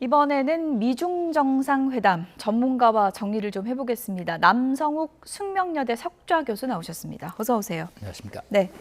이번에는 미중 정상회담 전문가와 정리를 좀 해보겠습니다. 남성욱 숙명여대 석좌 교수 나오셨습니다. 어서 오세요. 안녕하십니까. 네.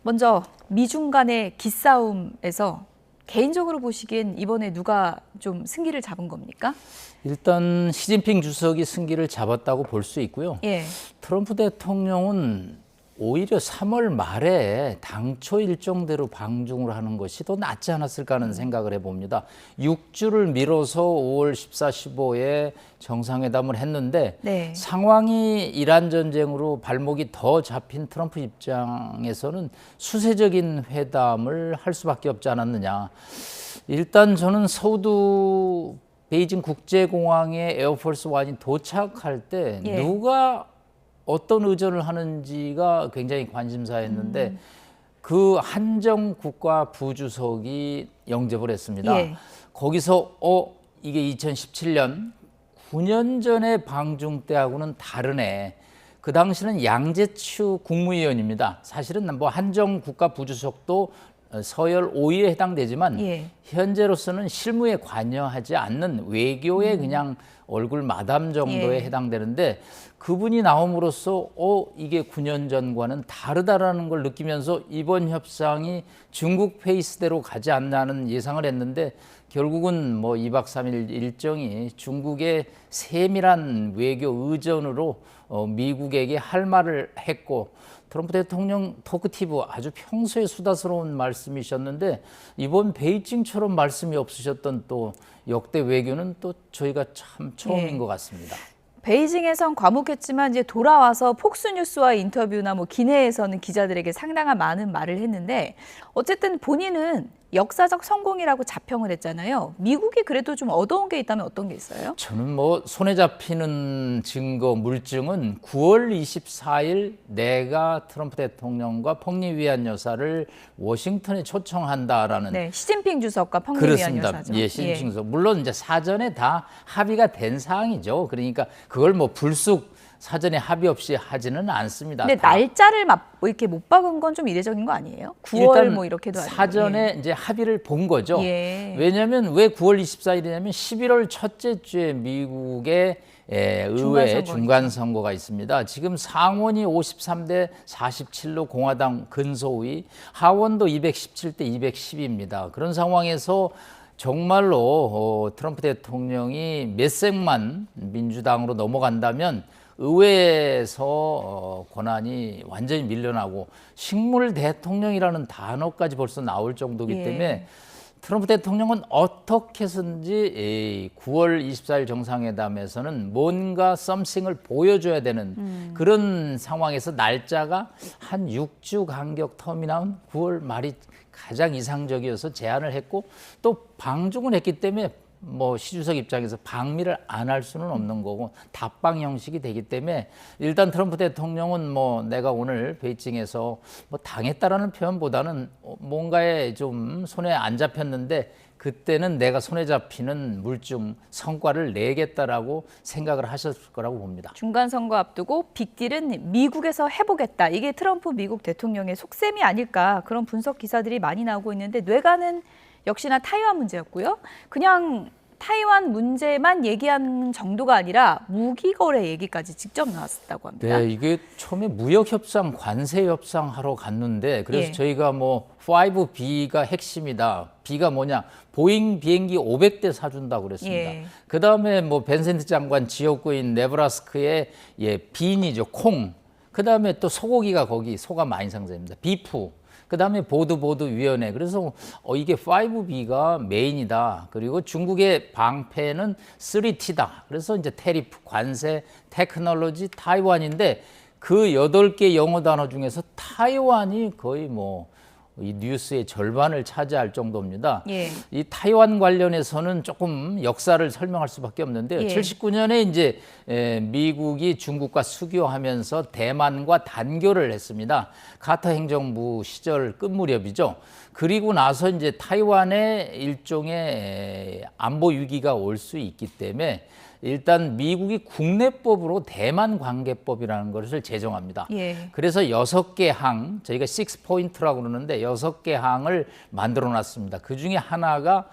먼저 미중 간의 기싸움에서 개인적으로 보시기엔 이번에 누가 좀 승기를 잡은 겁니까? 일단 시진핑 주석이 승기를 잡았다고 볼 수 있고요. 예. 트럼프 대통령은 오히려 3월 말에 당초 일정대로 방중을 하는 것이 더 낫지 않았을까 하는 생각을 해봅니다. 6주를 미뤄서 5월 14, 15에 정상회담을 했는데 네. 상황이 이란 전쟁으로 발목이 더 잡힌 트럼프 입장에서는 수세적인 회담을 할 수밖에 없지 않았느냐. 일단 저는 서우드 베이징 국제공항에 에어포스 1이 도착할 때 예. 누가 어떤 의전을 하는지가 굉장히 관심사였는데 그 한정 국가 부주석이 영접을 했습니다. 예. 거기서 이게 2017년 9년 전에 방중 때하고는 다르네. 그 당시는 양재추 국무위원입니다. 사실은 뭐 한정 국가 부주석도 서열 5위에 해당되지만 예. 현재로서는 실무에 관여하지 않는 외교의 그냥 얼굴 마담 정도에 예. 해당되는데 그분이 나옴으로써 이게 9년 전과는 다르다라는 걸 느끼면서 이번 협상이 중국 페이스대로 가지 않나는 예상을 했는데 결국은 뭐 2박 3일 일정이 중국의 세밀한 외교 의전으로 미국에게 할 말을 했고 트럼프 대통령 토크티브 아주 평소에 수다스러운 말씀이셨는데 이번 베이징처럼 말씀이 없으셨던 또 역대 외교는 또 저희가 참 처음인 것 같습니다. 베이징에선 과묵했지만 이제 돌아와서 폭스뉴스와 인터뷰나 뭐 기내에서는 기자들에게 상당한 많은 말을 했는데 어쨌든 본인은 역사적 성공이라고 자평을 했잖아요. 미국이 그래도 좀 얻어온 게 있다면 어떤 게 있어요? 저는 뭐 손에 잡히는 증거, 물증은 9월 24일 내가 트럼프 대통령과 펑리 위안 여사를 워싱턴에 초청한다라는 네, 시진핑 주석과 펑리 위안 그렇습니다. 여사죠. 예, 시진핑 주석. 물론 이제 사전에 다 합의가 된 사항이죠. 그러니까 그걸 뭐 불쑥 사전에 합의 없이 하지는 않습니다. 근데 날짜를 뭐 이렇게 못 박은 건 좀 이례적인 거 아니에요? 9월 일단 뭐 이렇게도 아니고. 사전에 이제 합의를 본 거죠. 예. 왜냐하면 왜 9월 24일이냐면 11월 첫째 주에 미국의 의회 중간 선거가 있습니다. 지금 상원이 53대 47로 공화당 근소위, 하원도 217대 210입니다. 그런 상황에서 정말로 트럼프 대통령이 몇 색만 민주당으로 넘어간다면 의회에서 권한이 완전히 밀려나고 식물 대통령이라는 단어까지 벌써 나올 정도이기 때문에 트럼프 대통령은 어떻게 해서든지 9월 24일 정상회담에서는 뭔가 썸씽을 보여줘야 되는 그런 상황에서 날짜가 한 6주 간격 텀이 나온 9월 말이 가장 이상적이어서 제안을 했고 또 방중을 했기 때문에 뭐 시 주석 입장에서 방미를 안 할 수는 없는 거고 답방 형식이 되기 때문에 일단 트럼프 대통령은 뭐 내가 오늘 베이징에서 뭐 당했다라는 표현보다는 뭔가에 좀 손에 안 잡혔는데 그때는 내가 손에 잡히는 물증 성과를 내겠다라고 생각을 하셨을 거라고 봅니다. 중간 선거 앞두고 빅딜은 미국에서 해보겠다. 이게 트럼프 미국 대통령의 속셈이 아닐까 그런 분석 기사들이 많이 나오고 있는데 뇌관은 역시나 타이완 문제였고요. 그냥 타이완 문제만 얘기하는 정도가 아니라 무기 거래 얘기까지 직접 나왔다고 합니다. 네, 이게 처음에 무역 협상, 관세 협상 하러 갔는데 그래서 예. 저희가 뭐 5B가 핵심이다. B가 뭐냐? 보잉 비행기 500대 사준다고 그랬습니다. 예. 그다음에 뭐 벤센트 장관 지역구인 네브라스크의 빈이죠, 콩. 그다음에 또 소고기가 거기 소가 많이 상세입니다. 비프. 그다음에 보드위원회. 그래서 이게 5B가 메인이다. 그리고 중국의 방패는 3T다. 그래서 이제 테리프, 관세, 테크놀로지, 타이완인데 그 8개 영어 단어 중에서 타이완이 거의 뭐 이 뉴스의 절반을 차지할 정도입니다. 예. 이 타이완 관련해서는 조금 역사를 설명할 수밖에 없는데요. 79년에 이제 미국이 중국과 수교하면서 대만과 단교를 했습니다. 카터 행정부 시절 끝 무렵이죠. 그리고 나서 이제 타이완에 일종의 안보 위기가 올 수 있기 때문에 일단 미국이 국내법으로 대만 관계법이라는 것을 제정합니다. 예. 그래서 6개 항, 저희가 6포인트라고 그러는데 6개 항을 만들어 놨습니다. 그 중에 하나가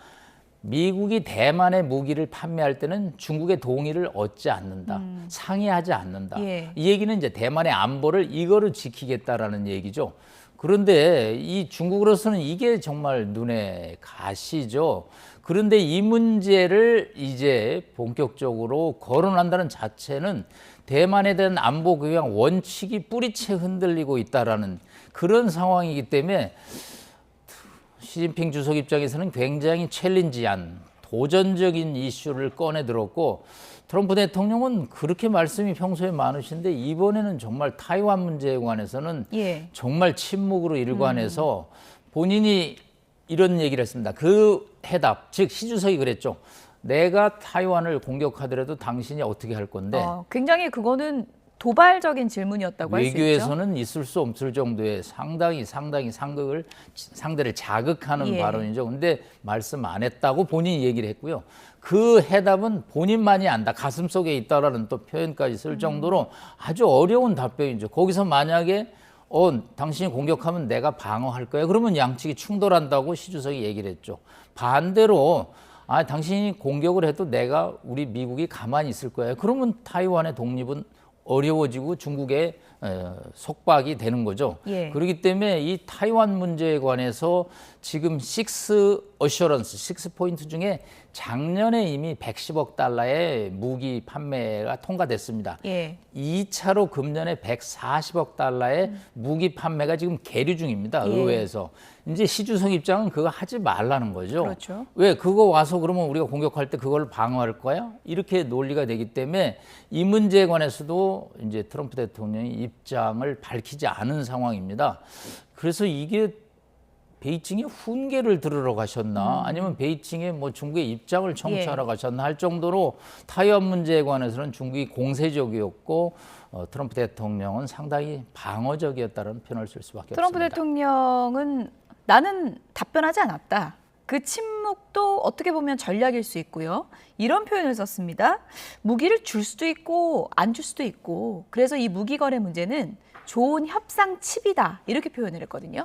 미국이 대만에 무기를 판매할 때는 중국의 동의를 얻지 않는다. 상의하지 않는다. 예. 이 얘기는 이제 대만의 안보를 이거를 지키겠다라는 얘기죠. 그런데 이 중국으로서는 이게 정말 눈에 가시죠. 그런데 이 문제를 이제 본격적으로 거론한다는 자체는 대만에 대한 안보 교양 원칙이 뿌리채 흔들리고 있다라는 그런 상황이기 때문에 시진핑 주석 입장에서는 굉장히 챌린지한 도전적인 이슈를 꺼내 들었고 트럼프 대통령은 그렇게 말씀이 평소에 많으신데 이번에는 정말 타이완 문제에 관해서는 예. 정말 침묵으로 일관해서 본인이 이런 얘기를 했습니다. 그 해답, 즉 시 주석이 그랬죠. 내가 타이완을 공격하더라도 당신이 어떻게 할 건데 굉장히 그거는 도발적인 질문이었다고 할 수 있죠. 외교에서는 있을 수 없을 정도의 상당히 상대를 자극하는 예. 발언이죠. 근데 말씀 안 했다고 본인이 얘기를 했고요. 그 해답은 본인만이 안다. 가슴속에 있다라는 또 표현까지 쓸 정도로 아주 어려운 답변이죠. 거기서 만약에 당신이 공격하면 내가 방어할 거야. 그러면 양측이 충돌한다고 시 주석이 얘기를 했죠. 반대로 당신이 공격을 해도 우리 미국이 가만히 있을 거야. 그러면 타이완의 독립은 어려워지고 중국의 속박이 되는 거죠. 예. 그렇기 때문에 이 타이완 문제에 관해서 지금 식스 포인트 중에 작년에 이미 110억 달러의 무기 판매가 통과됐습니다. 예. 2차로 금년에 140억 달러의 무기 판매가 지금 계류 중입니다. 예. 의회에서. 이제 시 주석 입장은 그거 하지 말라는 거죠. 그렇죠. 왜 그거 와서 그러면 우리가 공격할 때 그걸 방어할 거야? 이렇게 논리가 되기 때문에 이 문제에 관해서도 이제 트럼프 대통령이 입장을 밝히지 않은 상황입니다. 그래서 이게 베이징에 훈계를 들으러 가셨나 아니면 베이징에 뭐 중국의 입장을 청취하러 가셨나 할 정도로 타이완 문제에 관해서는 중국이 공세적이었고 트럼프 대통령은 상당히 방어적이었다는 표현을 쓸 수밖에 트럼프 없습니다. 대통령은 나는 답변하지 않았다. 그 침묵도 어떻게 보면 전략일 수 있고요. 이런 표현을 썼습니다. 무기를 줄 수도 있고 안 줄 수도 있고 그래서 이 무기 거래 문제는 좋은 협상 칩이다. 이렇게 표현을 했거든요.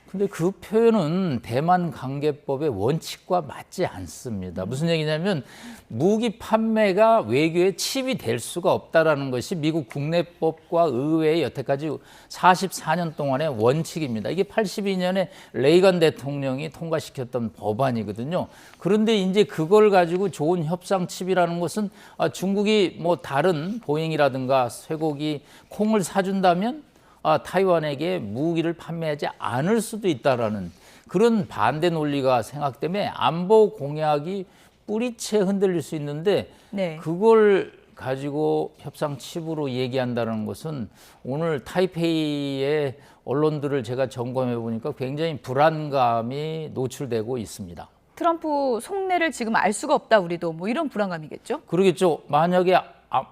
근데 그 표현은 대만 관계법의 원칙과 맞지 않습니다. 무슨 얘기냐면 무기 판매가 외교의 칩이 될 수가 없다라는 것이 미국 국내법과 의회의 여태까지 44년 동안의 원칙입니다. 이게 82년에 레이건 대통령이 통과시켰던 법안이거든요. 그런데 이제 그걸 가지고 좋은 협상 칩이라는 것은 중국이 뭐 다른 보잉이라든가 쇠고기, 콩을 사준다면 타이완에게 무기를 판매하지 않을 수도 있다라는 그런 반대 논리가 생각되면 안보 공약이 뿌리채 흔들릴 수 있는데 네. 그걸 가지고 협상 칩으로 얘기한다는 것은 오늘 타이페이의 언론들을 제가 점검해 보니까 굉장히 불안감이 노출되고 있습니다. 트럼프 속내를 지금 알 수가 없다 우리도 뭐 이런 불안감이겠죠. 그러겠죠. 만약에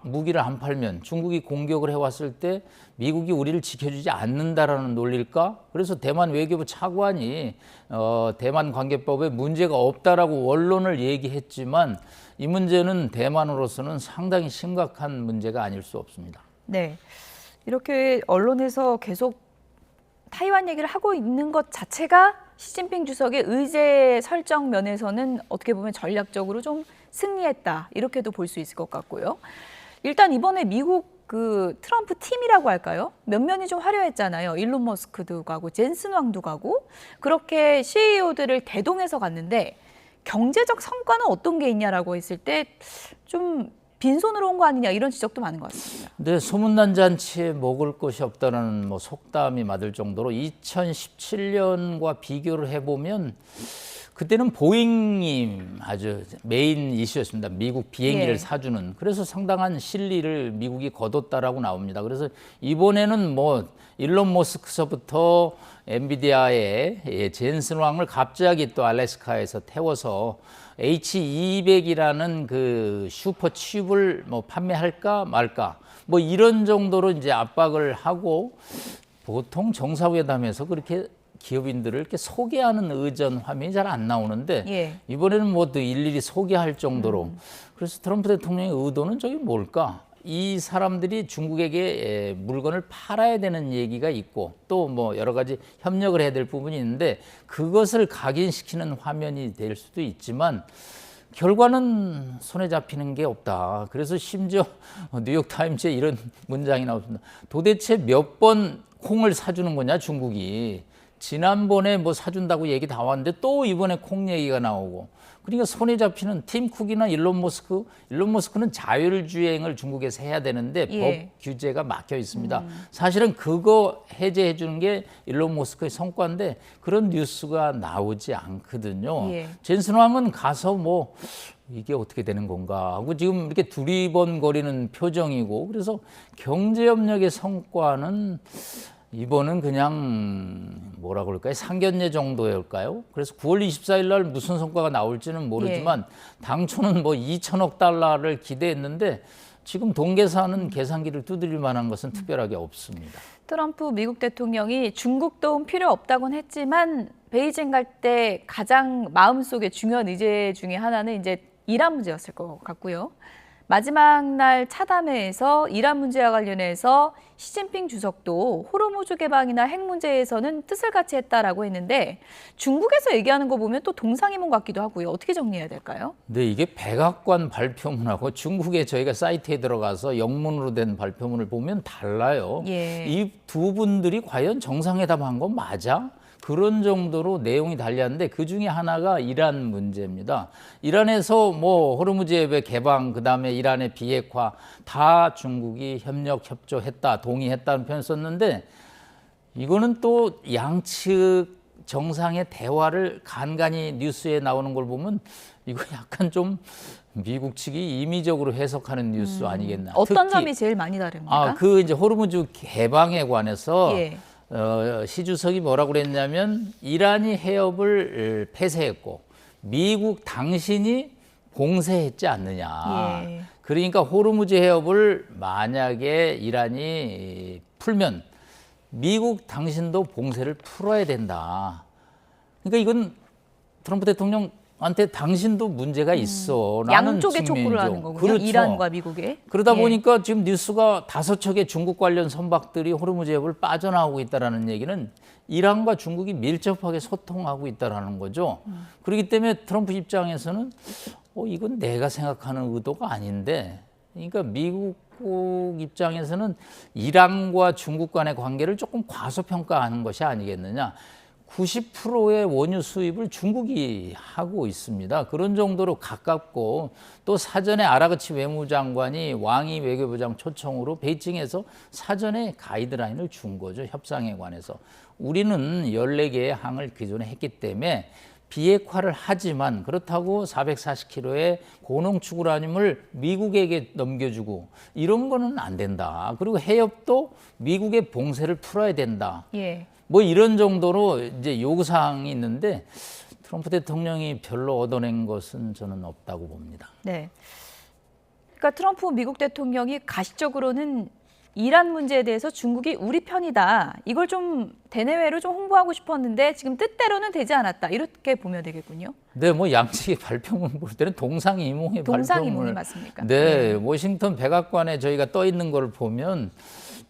무기를 안 팔면 중국이 공격을 해왔을 때 미국이 우리를 지켜주지 않는다라는 논리일까? 그래서 대만 외교부 차관이 대만 관계법에 문제가 없다라고 원론을 얘기했지만 이 문제는 대만으로서는 상당히 심각한 문제가 아닐 수 없습니다. 네, 이렇게 언론에서 계속 타이완 얘기를 하고 있는 것 자체가 시진핑 주석의 의제 설정 면에서는 어떻게 보면 전략적으로 좀 승리했다 이렇게도 볼 수 있을 것 같고요. 일단 이번에 미국 그 트럼프 팀이라고 할까요? 면면이 좀 화려했잖아요. 일론 머스크도 가고 젠슨 왕도 가고 그렇게 CEO들을 대동해서 갔는데 경제적 성과는 어떤 게 있냐라고 했을 때 좀 빈손으로 온 거 아니냐 이런 지적도 많은 것 같습니다. 근데 소문난 잔치에 먹을 것이 없다는 뭐 속담이 맞을 정도로 2017년과 비교를 해보면 그때는 보잉이 아주 메인 이슈였습니다. 미국 비행기를 예. 사주는. 그래서 상당한 실리를 미국이 거뒀다라고 나옵니다. 그래서 이번에는 뭐 일론 머스크서부터 엔비디아의 젠슨 왕을 갑자기 또 알래스카에서 태워서 H200이라는 그 슈퍼 칩을 뭐 판매할까 말까 뭐 이런 정도로 이제 압박을 하고 보통 정상회담에서 그렇게 기업인들을 이렇게 소개하는 의전 화면이 잘 안 나오는데 예. 이번에는 뭐 또 일일이 소개할 정도로 그래서 트럼프 대통령의 의도는 저게 뭘까? 이 사람들이 중국에게 물건을 팔아야 되는 얘기가 있고 또 뭐 여러 가지 협력을 해야 될 부분이 있는데 그것을 각인시키는 화면이 될 수도 있지만 결과는 손에 잡히는 게 없다. 그래서 심지어 뉴욕타임즈에 이런 문장이 나왔습니다. 도대체 몇 번 콩을 사주는 거냐 중국이. 지난번에 뭐 사준다고 얘기 다 왔는데 또 이번에 콩 얘기가 나오고. 그러니까 손에 잡히는 팀 쿡이나 일론 머스크는 자율주행을 중국에서 해야 되는데 예. 법 규제가 막혀 있습니다. 사실은 그거 해제해 주는 게 일론 머스크의 성과인데 그런 뉴스가 나오지 않거든요. 예. 젠슨 왕은 가서 뭐 이게 어떻게 되는 건가 하고 지금 이렇게 두리번거리는 표정이고 그래서 경제협력의 성과는 이번은 그냥 뭐라 그럴까요? 상견례 정도일까요? 그래서 9월 24일 날 무슨 성과가 나올지는 모르지만 당초는 뭐 2천억 달러를 기대했는데 지금 동계산은 계산기를 두드릴 만한 것은 특별하게 없습니다. 트럼프 미국 대통령이 중국 도움 필요 없다고는 했지만 베이징 갈 때 가장 마음속에 중요한 의제 중에 하나는 이제 이란 문제였을 것 같고요. 마지막 날 차담회에서 이란 문제와 관련해서 시진핑 주석도 호르무즈 개방이나 핵 문제에서는 뜻을 같이 했다라고 했는데 중국에서 얘기하는 거 보면 또 동상이몽 같기도 하고요. 어떻게 정리해야 될까요? 네, 이게 백악관 발표문하고 중국에 저희가 사이트에 들어가서 영문으로 된 발표문을 보면 달라요. 예. 이 두 분들이 과연 정상회담 한 건 맞아? 그런 정도로 내용이 달렸는데 그 중에 하나가 이란 문제입니다. 이란에서 뭐 호르무즈 해협 개방, 그다음에 이란의 비핵화 다 중국이 협력 협조했다, 동의했다는 표현을 썼는데 이거는 또 양측 정상의 대화를 간간히 뉴스에 나오는 걸 보면 이거 약간 좀 미국 측이 임의적으로 해석하는 뉴스 아니겠나. 어떤 특히, 점이 제일 많이 다릅니까? 그 이제 호르무즈 개방에 관해서 예. 시 주석이 뭐라고 그랬냐면 이란이 해협을 폐쇄했고 미국 당신이 봉쇄했지 않느냐. 예. 그러니까 호르무즈 해협을 만약에 이란이 풀면 미국 당신도 봉쇄를 풀어야 된다. 그러니까 이건 트럼프 대통령한테 당신도 문제가 있어. 라는 양쪽에 촉구를 측면이죠. 하는 거군요. 그렇죠. 이란과 미국에. 그러다 예. 보니까 지금 뉴스가 5척의 중국 관련 선박들이 호르무즈 해협을 빠져나오고 있다는 얘기는 이란과 중국이 밀접하게 소통하고 있다는 거죠. 그렇기 때문에 트럼프 입장에서는 이건 내가 생각하는 의도가 아닌데 그러니까 미국 입장에서는 이란과 중국 간의 관계를 조금 과소평가하는 것이 아니겠느냐. 90%의 원유 수입을 중국이 하고 있습니다. 그런 정도로 가깝고 또 사전에 아라그치 외무장관이 왕이 외교부장 초청으로 베이징에서 사전에 가이드라인을 준 거죠. 협상에 관해서. 우리는 14개의 항을 기존에 했기 때문에 비핵화를 하지만 그렇다고 440km의 고농축 우라늄을 미국에게 넘겨주고 이런 거는 안 된다. 그리고 해협도 미국의 봉쇄를 풀어야 된다. 예. 뭐 이런 정도로 이제 요구사항이 있는데 트럼프 대통령이 별로 얻어낸 것은 저는 없다고 봅니다. 네. 그러니까 트럼프 미국 대통령이 가시적으로는 이란 문제에 대해서 중국이 우리 편이다. 이걸 좀 대내외로 좀 홍보하고 싶었는데 지금 뜻대로는 되지 않았다. 이렇게 보면 되겠군요. 네, 뭐 양측의 발표문 볼 때는 동상이몽의 동상이몽이 발표문을 맞습니까? 네, 워싱턴 백악관에 저희가 떠 있는 걸 보면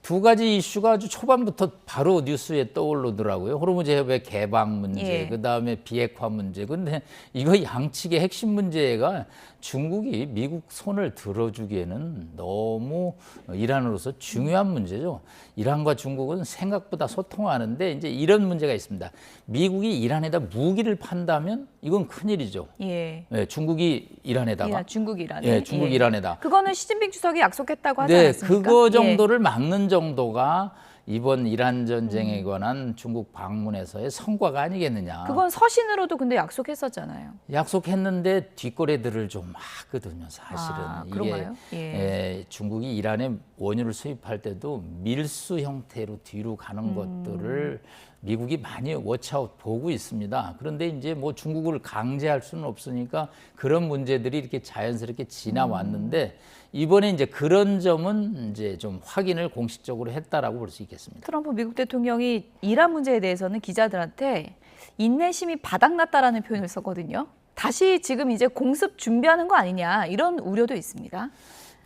두 가지 이슈가 아주 초반부터 바로 뉴스에 떠오르더라고요. 호르무즈 해협의 개방 문제, 예. 그다음에 비핵화 문제. 근데 이거 양측의 핵심 문제가 중국이 미국 손을 들어주기에는 너무 이란으로서 중요한 문제죠. 이란과 중국은 생각보다 소통하는데 이제 이런 문제가 있습니다. 미국이 이란에다 무기를 판다면 이건 큰일이죠. 예. 네, 중국이 이란에다가. 중국 이란에. 예, 중국 이란에다. 그거는 시진핑 주석이 약속했다고 하지 네, 않았습니까? 그거 정도를 막는 정도가 이번 이란 전쟁에 관한 중국 방문에서의 성과가 아니겠느냐. 그건 서신으로도 근데 약속했었잖아요. 약속했는데 뒷거래들을 좀 하거든요, 사실은. 그런가요? 이게 중국이 이란에 원유를 수입할 때도 밀수 형태로 뒤로 가는 것들을 미국이 많이 워치아웃 보고 있습니다. 그런데 이제 뭐 중국을 강제할 수는 없으니까 그런 문제들이 이렇게 자연스럽게 지나왔는데 이번에 이제 그런 점은 이제 좀 확인을 공식적으로 했다라고 볼 수 있겠습니다. 트럼프 미국 대통령이 이란 문제에 대해서는 기자들한테 인내심이 바닥났다라는 표현을 썼거든요. 다시 지금 이제 공습 준비하는 거 아니냐 이런 우려도 있습니다.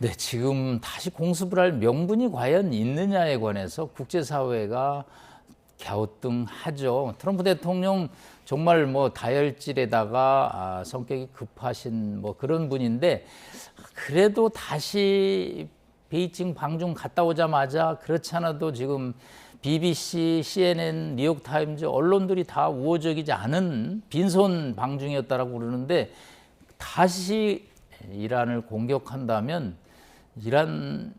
네, 지금 다시 공습을 할 명분이 과연 있느냐에 관해서 국제사회가 갸우뚱하죠. 트럼프 대통령 정말 뭐 다혈질에다가 성격이 급하신 뭐 그런 분인데 그래도 다시 베이징 방중 갔다 오자마자 그렇지 않아도 지금 BBC, CNN, 뉴욕타임즈 언론들이 다 우호적이지 않은 빈손 방중이었다라고 그러는데 다시 이란을 공격한다면 이란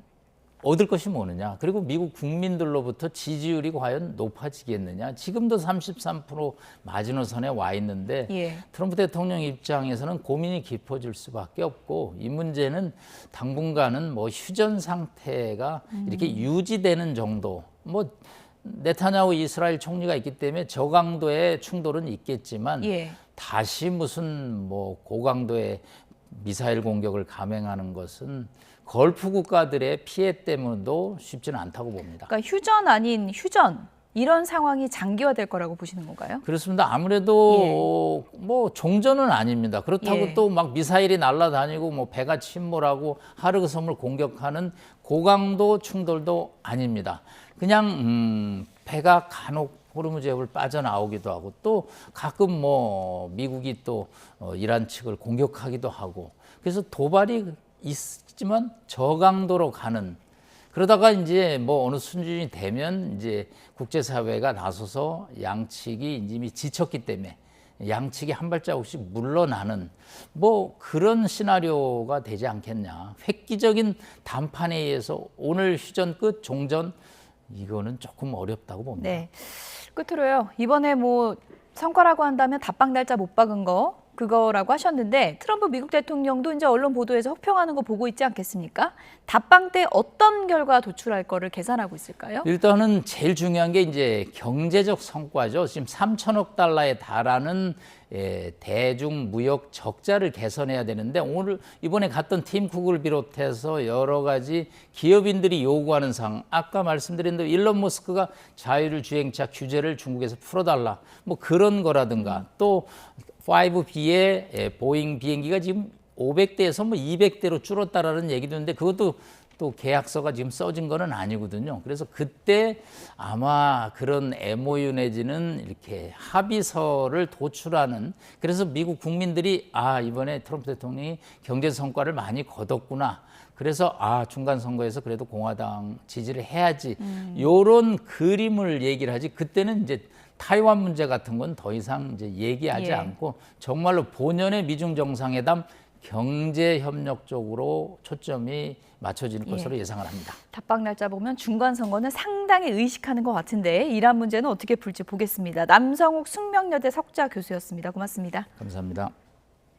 얻을 것이 뭐느냐. 그리고 미국 국민들로부터 지지율이 과연 높아지겠느냐. 지금도 33% 마지노선에 와 있는데 예. 트럼프 대통령 입장에서는 고민이 깊어질 수밖에 없고 이 문제는 당분간은 뭐 휴전 상태가 이렇게 유지되는 정도. 뭐 네타냐후 이스라엘 총리가 있기 때문에 저강도의 충돌은 있겠지만 예. 다시 무슨 뭐 고강도의 미사일 공격을 감행하는 것은 걸프 국가들의 피해 때문도 쉽지는 않다고 봅니다. 그러니까 휴전 아닌 휴전 이런 상황이 장기화될 거라고 보시는 건가요? 그렇습니다. 아무래도 뭐 종전은 아닙니다. 그렇다고 예. 또 막 미사일이 날아다니고 뭐 배가 침몰하고 하르그 섬을 공격하는 고강도 충돌도 아닙니다. 그냥 배가 간혹 호르무즈해협을 빠져나오기도 하고 또 가끔 뭐 미국이 또 이란 측을 공격하기도 하고 그래서 도발이 있지만 저강도로 가는 그러다가 이제 뭐 어느 수준이 되면 이제 국제사회가 나서서 양측이 이미 지쳤기 때문에 양측이 한 발자국씩 물러나는 뭐 그런 시나리오가 되지 않겠냐. 획기적인 담판에 의해서 오늘 휴전 끝 종전 이거는 조금 어렵다고 봅니다. 네. 끝으로요. 이번에 뭐 성과라고 한다면 답방 날짜 못 박은 거 그거라고 하셨는데 트럼프 미국 대통령도 이제 언론 보도에서 혹평하는 거 보고 있지 않겠습니까? 답방 때 어떤 결과 도출할 거를 계산하고 있을까요? 일단은 제일 중요한 게 이제 경제적 성과죠. 지금 3천억 달러에 달하는 대중 무역 적자를 개선해야 되는데 오늘 이번에 갔던 팀 쿡을 비롯해서 여러 가지 기업인들이 요구하는 사항 아까 말씀드린 대로 일론 머스크가 자율주행차 규제를 중국에서 풀어달라 뭐 그런 거라든가 또 5B의 보잉 비행기가 지금 500대에서 뭐 200대로 줄었다라는 얘기도 있는데 그것도 또 계약서가 지금 써진 거는 아니거든요. 그래서 그때 아마 그런 MOU 내지는 이렇게 합의서를 도출하는 그래서 미국 국민들이 이번에 트럼프 대통령이 경제 성과를 많이 거뒀구나. 그래서 중간 선거에서 그래도 공화당 지지를 해야지. 요런 그림을 얘기를 하지. 그때는 이제 타이완 문제 같은 건 더 이상 이제 얘기하지 않고 정말로 본연의 미중 정상회담 경제 협력 쪽으로 초점이 맞춰질 것으로 예상을 합니다. 답방 날짜 보면 중간 선거는 상당히 의식하는 것 같은데 이란 문제는 어떻게 풀지 보겠습니다. 남성욱 숙명여대 석좌 교수였습니다. 고맙습니다. 감사합니다.